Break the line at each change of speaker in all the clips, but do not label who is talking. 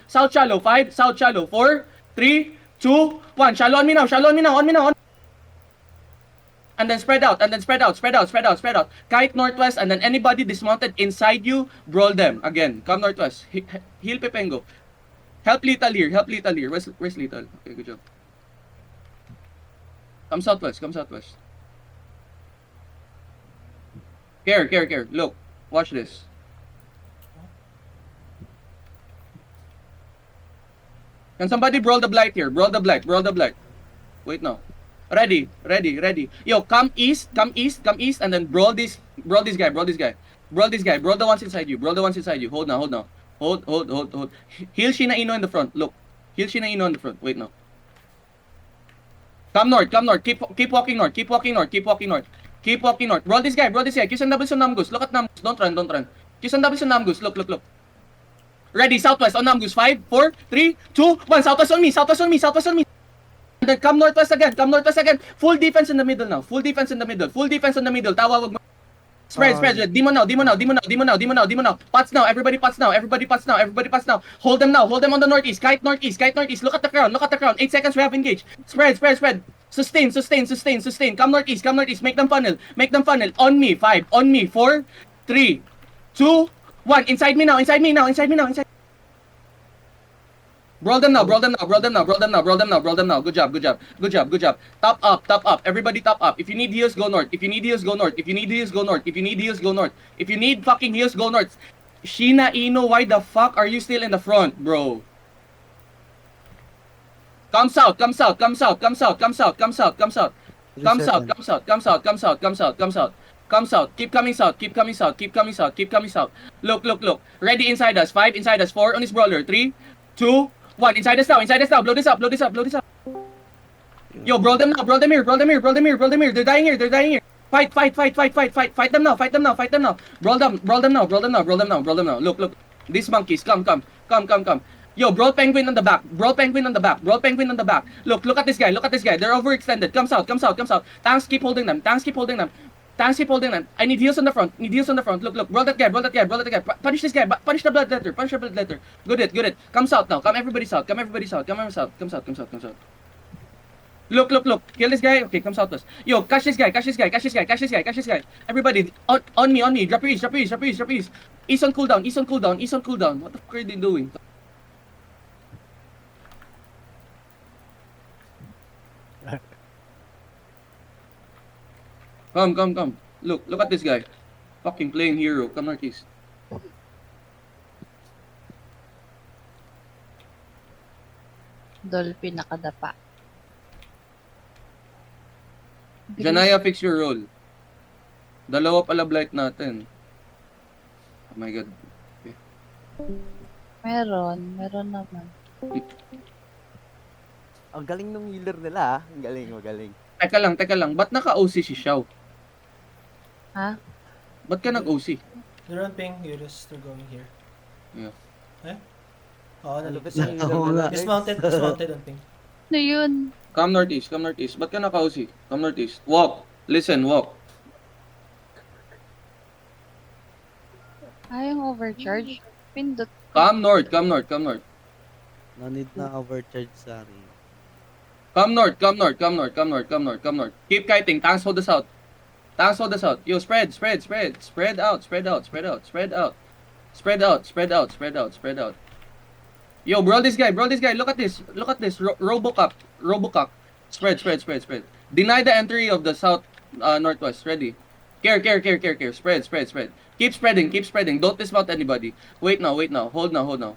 South shallow. 5, South shallow. 4, 3, 2, 1. Shallow on me now. Shallow on me now. On me now. And then spread out. And then spread out. Spread out. Spread out. Spread out. Kite northwest. And then anybody dismounted inside you, brawl them. Again. Come northwest. Heal Pepengo. Help Lethal here. Help Lethal here. Where's Lethal? Okay, good job. Come southwest. Come southwest. Care. Look. Watch this. Can somebody brawl the blight here? Brawl the blight. Wait now. Ready. Yo, come east, and then brawl this guy. Brawl the ones inside you. Hold now. Hold. Heal Shina Ino in the front. Look. Heal Shina Ino in the front. Wait now. Come north. Keep walking north. Brawl this guy. Kiss and doubles on Namgus. Look at Namgus. Don't run. Kiss and doubles on Namgus. Look. Ready, southwest on Namgus. 5, 4, 3, 2, 1. Southwest on me. And then come northwest again. Full defense in the middle now. Tawa, wag mo. Spread. Demon now. Pots now. Everybody pots now. Hold them on the northeast. Kite northeast. Look at the crown. 8 seconds we have engaged. Spread. Sustain. Come northeast. Make them funnel. On me. 5. On me. 4, 3, 2, 1. Inside me now. Brawl them now. Good job. Top up. Everybody top up. If you need heals, go north. If you need fucking heals, go north. Shina Ino, why the fuck are you still in the front, bro? Come south. Keep coming south. Look. Ready inside us. 5 inside us. 4 on his brawler. 3, 2, 1. Inside us now. Blow this up. Yo, brawl them here. They're dying here. Fight them now. Brawl them now. Look. These monkeys, come. Yo, brawl penguin on the back. Look at this guy. They're overextended. Come south. Tanks keep holding them. I need heals on the front. Look. Brawl that guy. Punish this guy. Punish the bloodletter. Good it. Come south now. Come everybody south. Come south. Look. Kill this guy. Okay, come southwest. Yo, catch this guy. Everybody, on me. Drop your east. East on cooldown. What the fuck are they doing? Come. Look at this guy. Fucking playing hero. Come northeast.
Dolphin nakadapa.
Janaya, fix your role. Dalawa pala blight natin. Oh my god. Okay.
Meron naman.
Ang galing nung healer nila, Ang galing.
Teka lang. Ba't naka-OC si Xiao?
Ha?
Ba't ka nag-OC?
They're on ping, you're just going here.
Yeah.
Oo,
Malupit
nalupit.
yung healer nila.
Dismounted on ping.
Ano yun?
Come northeast. Ba't ka naka-OC? Come northeast. Walk. Listen, walk.
Yung overcharge. Pindot.
Come north.
No need na overcharge, sorry.
Come north. Keep kiting. Tanks hold us out. Yo, spread out. Yo, brawl this guy. Look at this. Robocock. Spread. Deny the entry of the south northwest. Ready. Care. Spread. Keep spreading. Don't dismount anybody. Wait now. Hold now.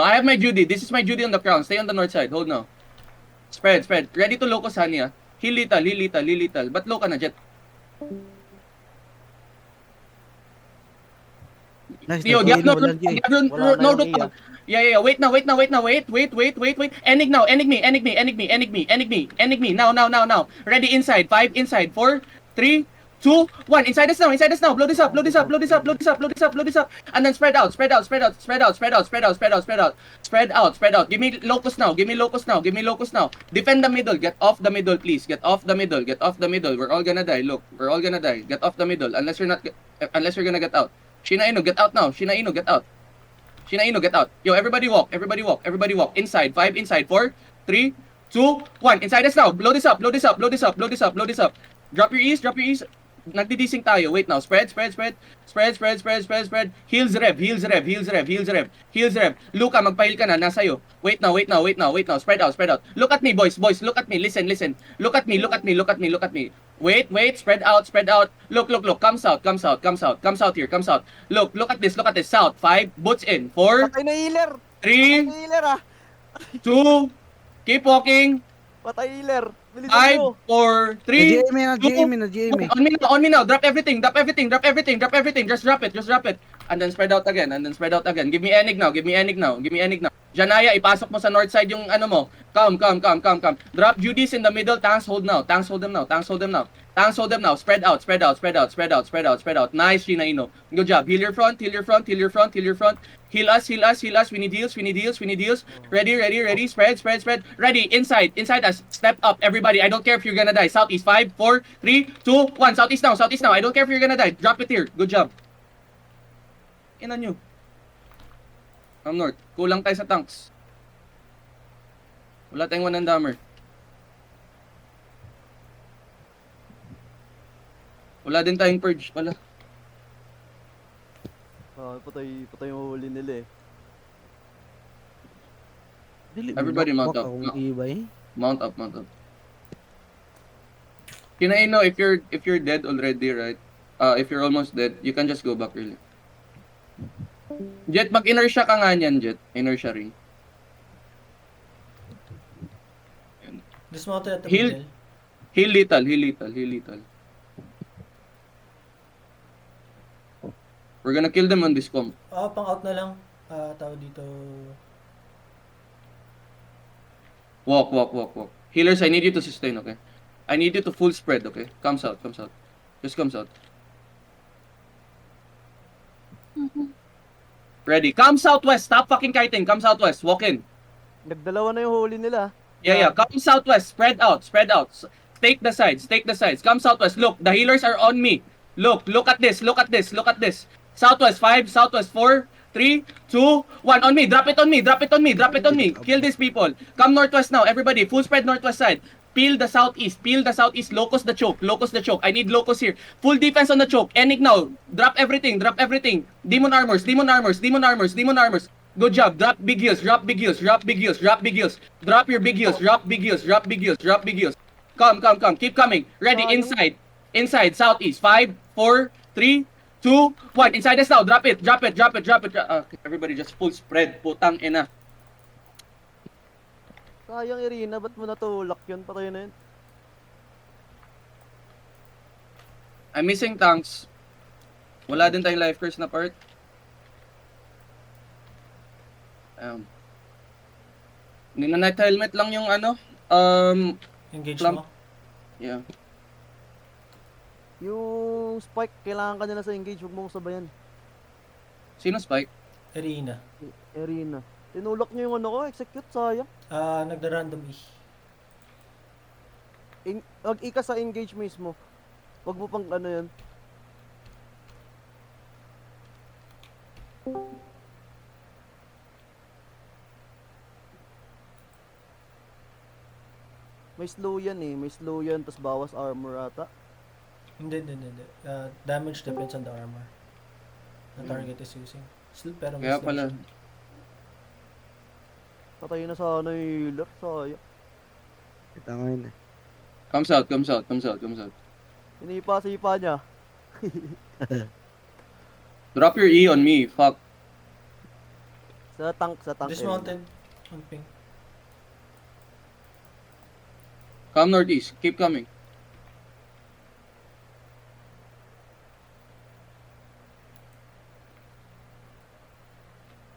I have my Judy. This is my Judy on the crown. Stay on the north side. Hold now. Spread. Ready to locus Hania. Heal lethal. Ba't low ka na, Jet?
Nice,
Yo,
nag-heal
no,
mo lang, Jay.
Wala na yung iya.
Yeah. Wait now. Enig me. Now. Ready inside. 5 inside. 4, 3, 2, 1. Inside us now. Blow this up. And then spread out. Give me locus now. Defend the middle. Get off the middle, please. Get off the middle. We're all gonna die. Look, we're all gonna die. Get off the middle. Unless you're gonna get out. Shina Ino, get out now. Get out. Shinaino, get out. Yo, everybody walk, everybody walk, everybody walk. Inside, 5 inside, 4, 3, 2, 1. Inside us now. Blow this up, blow this up, blow this up, blow this up, blow this up. Drop your east, drop your east. Nagdidising tayo. Wait now. Spread, spread, spread. Spread, spread, spread, spread, spread. Heals rev, heals rev, heals rev, heals rev. Heals rev. Luka, magpahil ka na. Nasa iyo. Wait now, wait now, wait now, wait now. Spread out, spread out. Look at me, boys, boys. Look at me. Listen, listen. Look at me, look at me, look at me, look at me. Wait, wait. Spread out, spread out. Look, look, look. Comes out, comes out, comes out. Comes out here, comes out. Look, look at this, look at this. South, 5. Boots in. 4,
Patay na healer! Patay
3,
na healer ah!
2. Keep walking.
Patay healer! Bilisan
5,
mo!
4, 3,
Na-GM na, GM na, GM
On me now, on me now. Drop everything, drop everything, drop everything, drop everything. Just drop it, just drop it. And then spread out again, and then spread out again. Give me Enig now, give me Enig now, give me Enig now. Janaya, ipasok mo sa north side yung ano mo. Come. Drop Judy's in the middle. Tanks hold now, tanks hold them now, tanks hold them now. Tanks hold them now. Spread out, spread out, spread out, spread out, spread out, spread out. Nice, Shinaino. Good job. Heal your front, heal your front, heal your front, heal your front. Heal us, heal us, heal us. We need heals, we need heals, we need heals. Ready, ready, ready. Spread, spread, spread. Ready, inside, inside us. Step up, everybody. I don't care if you're gonna die. Southeast, 5, 4, 3, 2, 1. Southeast now, southeast now. I don't care if you're gonna die. Drop it here. Good job. Inan nyo. North. Kulang tayo sa tanks. Wala tayong one dammer. Wala din tayong purge. Wala.
Ah, patay yung huli nila eh.
Dili,
Everybody mount up.
Akong ibay.
Mount up, mount up. Kinaino, if you're dead already, right? If you're almost dead, you can just go back early. Jet, mag-inertia ka nga niyan, Jet. Inertia ring.
Dismounted at the
Heal.
middle.
Heal lethal, heal lethal, heal lethal. We're gonna kill them on this comp.
Pang out na lang. Tawag dito.
Walk. Healers, I need you to sustain, okay? I need you to full spread, okay? Comes out. Just comes out. Ready. Come southwest. Stop fucking kiting. Come southwest. Walk in.
Nagdalawa na yung huli nila.
Yeah. Come southwest. Spread out. Take the sides. Come southwest. Look, the healers are on me. Look at this. Southwest 5, southwest 4, 3, 2, 1. On me. Drop it on me. Kill these people. Come northwest now. Everybody. Full spread northwest side. Peel the southeast. Locust the choke. I need locust here. Full defense on the choke. Enig now. Drop everything. Demon armors. Good job. Drop big heals. Drop your big heals. Come. Keep coming. Ready. Inside. Southeast. 5, 4, 3, 2, 1. Inside us now. Drop it. Everybody just full spread. Putang ina.
Sayang Irina, ba't mo natulak yun? Patay na yun.
I'm missing tanks. Wala din tayong life curse na part. Nina-night helmet lang yung ano.
Engage
Plump.
mo.
Yeah.
Yung spike, kailangan ka nila sa engage, huwag mong sabayan.
Sino spike?
Arena.
Irina. Tinulak niyo yung ano ko, execute, sayang.
Nagda-random E.
Wag ika sa engage mismo. Wag mo pang ano yan. May slow yan, tas bawas armor ata.
Hindi. Damage depends on the armor. The target is using. Pero may
Kaya
slow
pala.
siya.
Patay na sana yung healer, sayang.
Kita nga yun eh.
Comes out.
Inipa-sipa niya.
Drop your E on me. Fuck.
Sa tank.
Dismounted. On ping.
Come northeast. Keep coming.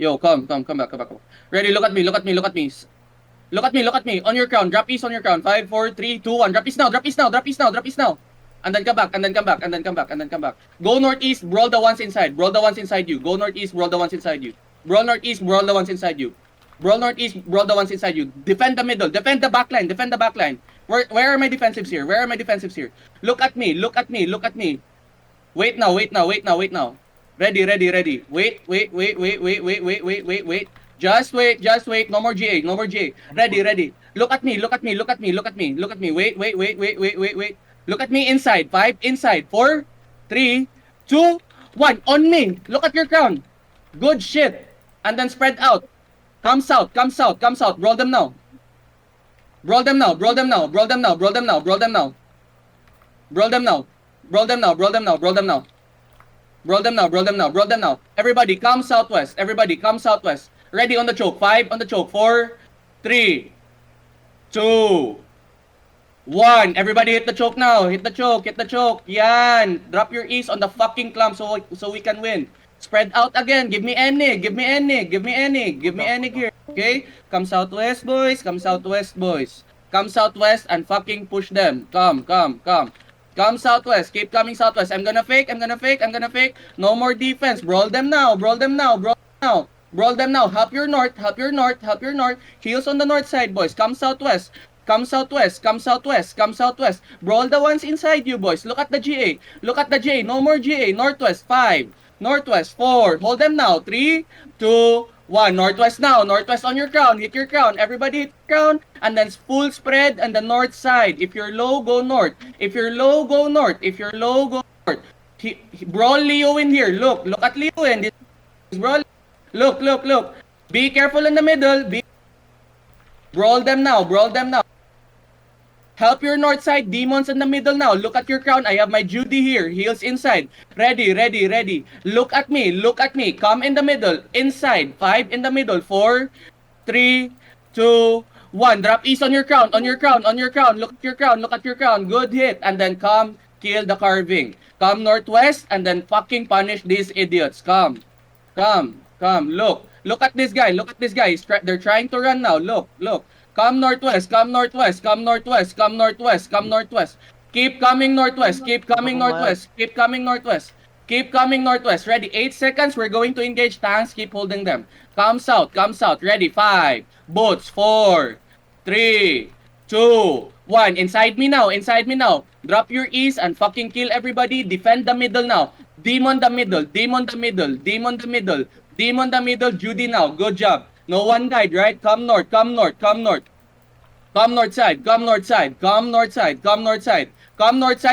Yo, come back. Ready, look at me. Look at me. On your crown. Drop east on your crown. 5, 4, 3, 2, 1. Drop east now. And then come back. Go northeast, brawl the ones inside you. Go northeast, brawl the ones inside you. Brawl northeast, brawl the ones inside you. Defend the middle. Defend the backline. Where are my defensives here? Look at me. Wait now. Ready. Wait. Just wait. No more GA. Ready. Look at me. Wait. Look at me inside. 5, inside. 4, 3, 2, 1. On me. Look at your crown. Good shit. And then spread out. Come south. Brawl them now. Brawl them now. Everybody come southwest. Ready on the choke. 5 on the choke. 4, 3, 2, 1. Everybody hit the choke now. Hit the choke. Yan. Drop your ease on the fucking clump so we can win. Spread out again. Give me Enig here. Okay? Come southwest, boys. Come southwest and fucking push them. Come. Come southwest. Keep coming southwest. I'm gonna fake. No more defense. Brawl them now. Help your north. Heals on the north side, boys. Come southwest. Brawl the ones inside you, boys. Look at the GA. No more GA. Northwest 5. Northwest 4. Hold them now. 3, 2, 1. Northwest now. Northwest on your crown. Hit your crown. Everybody hit your crown. And then full spread on the north side. If you're low, go north. Brawl Leo in here. Look at Leo in this. Brawl. Look. Be careful in the middle. Brawl them now. Help your north side. Demons in the middle now. Look at your crown. I have my Judy here. Heals inside. Ready. Look at me. Come in the middle. Inside. 5 in the middle. 4, 3, 2, 1. Drop east on your crown. Look at your crown. Good hit. And then come kill the carving. Come northwest and then fucking punish these idiots. Come. Look at this guy. They're trying to run now. Look. Come northwest. Keep coming northwest. Ready? 8 seconds. We're going to engage tanks. Keep holding them. Come south. Ready? 5. Boats. 4, 3, 2, 1. Inside me now. Drop your ease and fucking kill everybody. Defend the middle now. Demon the middle. Judy now. Good job. No one died, right? Come north side.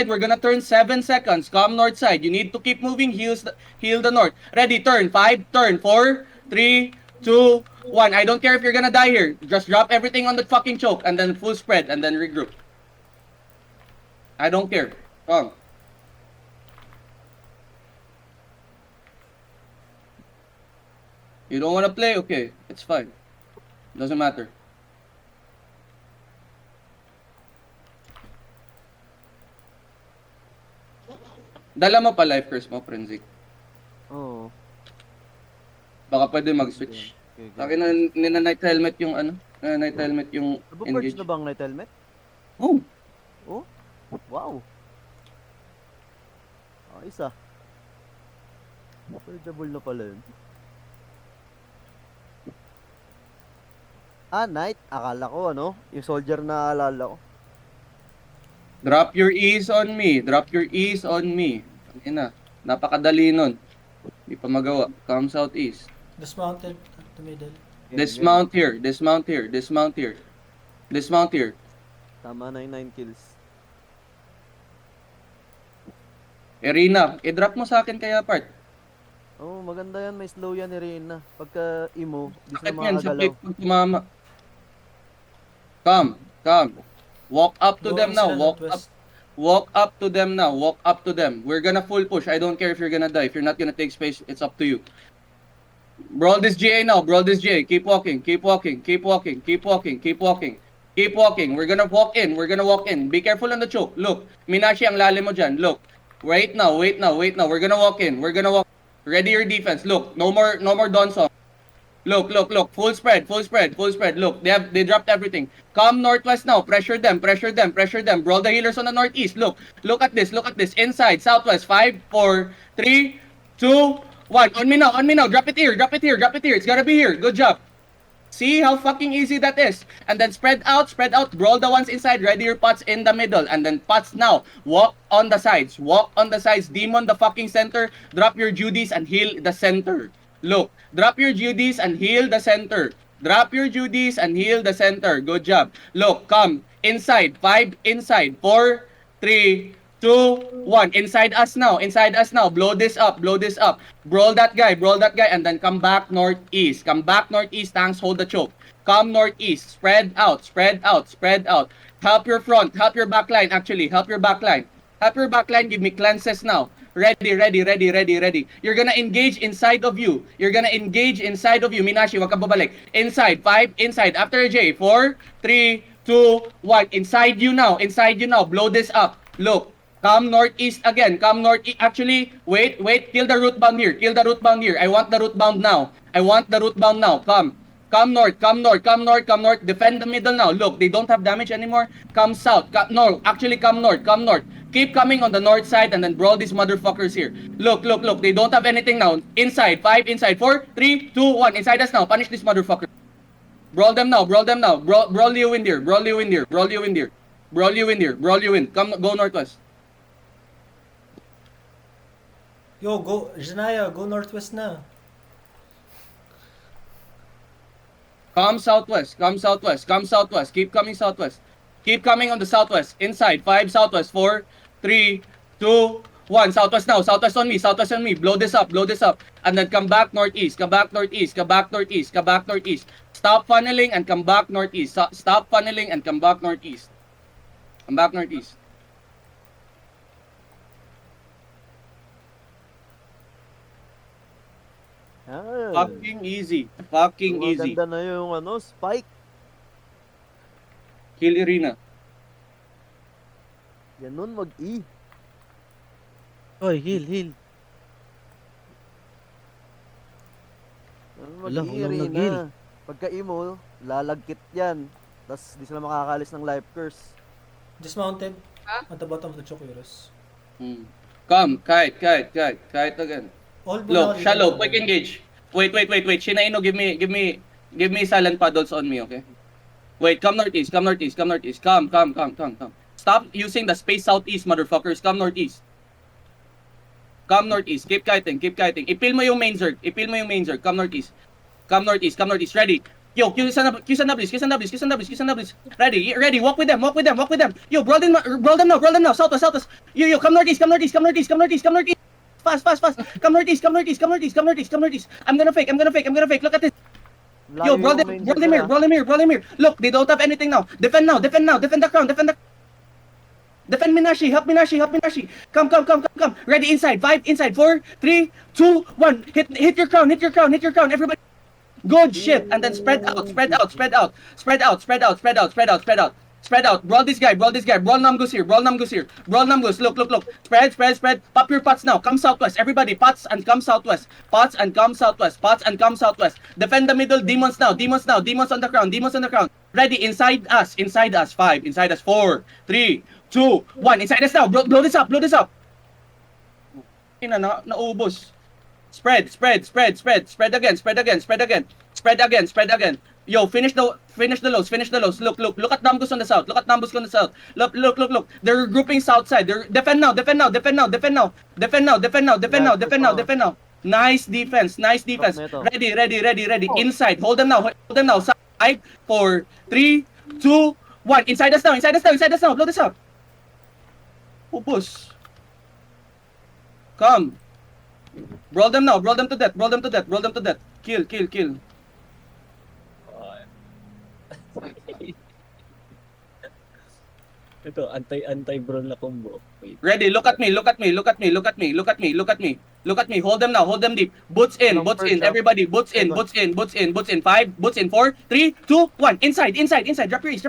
We're gonna turn 7 seconds. Come north side. You need to keep moving. Heal the north. Ready? Turn. 5. Turn. 4, 3, 2, 1. I don't care if you're gonna die here. Just drop everything on the fucking choke and then full spread and then regroup. I don't care. Come. You don't wanna play? Okay. It's fine. Doesn't matter. Dala mo pa life curse mo, Frenzy.
Oo.
Baka pwede mag-switch.
Okay.
Akin na night helmet yung night helmet yung
Nabo-purge
engage.
na bang night helmet?
Oh,
Oh? Wow. Isa. Double na pala yun. Night? Akala ko yung soldier na alala ko.
drop your ease on me. Ayun na. Napakadali nun. Hindi pa magawa. Come southeast.
Dismounted at the middle.
Dismount here.
Tama na yung 9 kills.
Irina, i-drop mo sa akin kaya part.
Oh, maganda yan. May slow yan ni Reyna. Pagka imo, di
Sakit
sila
yan sa
makagalaw.
click pag tumama. Come. Walk up to them now. Walk up to them. We're gonna full push. I don't care if you're gonna die. If you're not gonna take space, it's up to you. Brawl this GA now. Keep walking. We're gonna walk in. Be careful on the choke. Look. Minashi ang lalim mo dyan. Look. Wait now. We're gonna walk in. Ready your defense. Look. No more Dawn Song. Look. Full spread. Look. They dropped everything. Come northwest now. Pressure them. Brawl the healers on the northeast. Look at this. Inside. Southwest. 5, 4, 3, 2, 1. On me now. Drop it here. It's gotta be here. Good job. See how fucking easy that is. And then spread out, brawl the ones inside, ready your pots in the middle. And then pots now, walk on the sides, demon the fucking center, drop your Judies and heal the center. Look, drop your Judies and heal the center. Drop your Judies and heal the center. Good job. Look, come, inside, 5 inside, 4, 3, 2, 1. Inside us now, blow this up. Brawl that guy, and then come back northeast. Tanks, hold the choke. Come northeast, spread out. Help your front, help your backline, give me cleanses now. Ready. You're gonna engage inside of you. Minashi, wag ka babalik. Inside, 5, inside. After J, 4, 3, 2, 1. Inside you now. Blow this up. Look. Come northeast again. Actually, wait. Kill the root bound here. I want the root bound now. Come north. Defend the middle now. Look, they don't have damage anymore. Come south. Come north. Keep coming on the north side and then brawl these motherfuckers here. Look. They don't have anything now. Inside. 5 inside. 4, 3, 2, 1. Inside us now. Punish this motherfucker. Brawl them now. Brawl you in there. Brawl you in. Come, go northwest.
Yo, go, Janaya, go northwest na.
Come southwest. Keep coming southwest. Keep coming on the southwest. Inside. 5 southwest. 4, 3, 2, 1. Southwest now. Southwest on me. Blow this up. And then come back northeast. Stop funneling and come back northeast. Come back northeast.
Ah,
Fucking easy. Easy.
Maganda na yung spike.
Kill Irina.
Ganun mag-E.
Oy, heal.
Ganun
Wala,
mag-E,
walang
Rina.
nag-heal.
Pagka-E mo, lalagkit yan. Tapos di sila makakalis ng life curse.
Dismounted.
Huh?
At the bottom of the Chokurus.
Come, kite again.
All
Look,
Bunal-
shallow, quick engage. Wait. Shinaino, give me silent paddles on me, okay? Wait, come northeast. Come. Stop using the space southeast, motherfuckers. Come northeast. Keep kiting. Ipil mo yung main zerg. Come northeast. Ready. Yo, Q Nablis. Ready. Walk with them. Yo, brawl them now. Southwest. Yo, come northeast. Fast. Come northeast. I'm gonna fake. Look at this. Yo, brawl them here. Look, they don't have anything now. Defend now. Defend the crown. Defend Minashi. Help Minashi. Come. Ready inside. 5 inside. 4, 3, 2, 1. Hit your crown. Everybody. Good shit. And then spread out. Brawl this guy. Brawl Namgus here. Look. Spread. Pop your pots now. Come southwest. Everybody, pots and come southwest. Defend the middle. Demons now. Demons on the ground. Ready. Inside us. 5. Inside us. 4, 3, 2, 1. Inside us now. Blow this up. Naubos. Spread again. Yo, finish the lows. Look at Nambus on the south. Look. They're grouping south side. They're defend now. Nice defense. Ready. Inside. Hold them now. 5, 4, 3, 2, 1. Inside us now. Blow this up. Ubus. Come. Brawl them now. Brawl them to death. Kill.
Ito, anti-brawl na combo. Wait.
Ready, look at me. Hold them now, hold them deep. Boots in. Everybody, boots in. 5, boots in, 4, 3, 2, 1. Inside. Drop your east.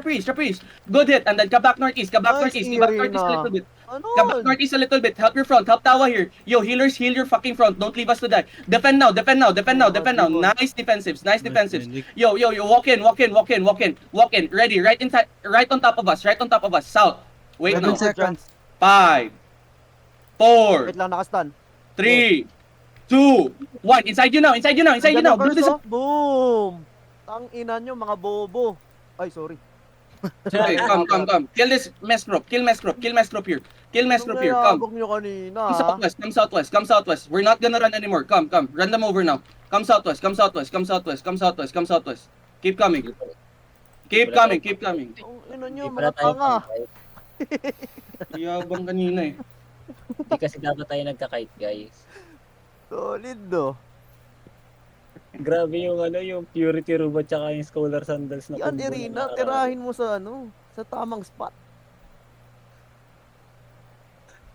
Good hit. And then come back northeast. Come back northeast a little bit. Help your front. Help Tawa here. Yo, healers, heal your fucking front. Don't leave us to die. Defend now. Nice defensives. Yo, walk in. Ready, right on top of us. South. Wait
7
now.
seconds.
5, 4,
Wait lang, nakastan.
3, 2, 1. Inside you now. Blow this up.
Boom! Tang ina nyo, mga bobo. Ay, sorry.
Okay, come. Kill this mess group. Kill mess group here. Kill mess group here. Come.
Nung nyo kanina,
Come southwest. We're not gonna run anymore. Come. Run them over now. Come southwest. Keep coming. Keep coming.
Ang ina nyo,
Hindi pala
mga
tayo
tanga.
nagka-kite.
Yabang kanina eh.
Hindi kasi dapat tayo nagka-kite, guys.
Solid, do.
Grabe yung yung purity robot tsaka yung scholar sandals na
Yan,
combo na
Irina,
nakaraan.
tirahin mo sa sa tamang spot.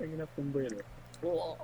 Ang ina combo yun. Oh.